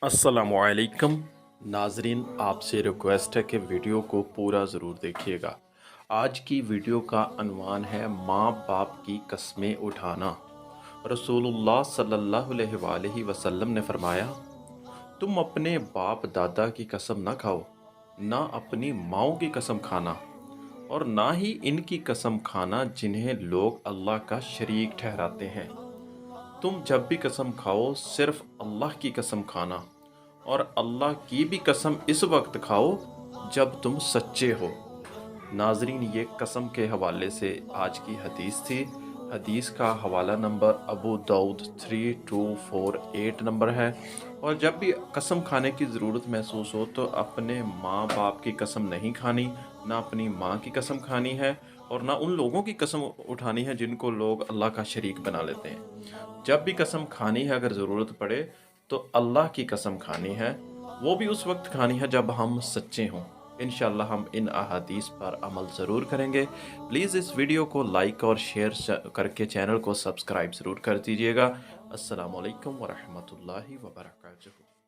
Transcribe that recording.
अस्सलामुअलैकुम नाजरीन, आपसे रिक्वेस्ट है कि वीडियो को पूरा ज़रूर देखिएगा। आज की वीडियो का अन्वान है माँ बाप की कस्में उठाना। रसूलुल्लाह सल्लल्लाहु अलैहि वसल्लम ने फरमाया, तुम अपने बाप दादा की कसम ना खाओ, ना अपनी माँओं की कसम खाना, और ना ही इनकी कसम खाना जिन्हें लोग अल्लाह का शरीक ठहराते हैं। तुम जब भी कसम खाओ सिर्फ अल्लाह की कसम खाना, और अल्लाह की भी कसम इस वक्त खाओ जब तुम सच्चे हो। नाजरीन, ये कसम के हवाले से आज की हदीस थी। हदीस का हवाला नंबर अबू दाऊद 3248 नंबर है। और जब भी कसम खाने की ज़रूरत महसूस हो तो अपने माँ बाप की कसम नहीं खानी, ना अपनी माँ की कसम खानी है, और ना उन लोगों की कसम उठानी है जिनको लोग अल्लाह का शरीक बना लेते हैं। जब भी कसम खानी है, अगर ज़रूरत पड़े तो अल्लाह की कसम खानी है, वो भी उस वक्त खानी है जब हम सच्चे हों। इंशाअल्लाह हम इन अहादीस पर अमल ज़रूर करेंगे। प्लीज़ इस वीडियो को लाइक और शेयर करके चैनल को सब्सक्राइब ज़रूर कर दीजिएगा। अस्सलामु अलैकुम वरहमतुल्लाहि वबरकातुहू।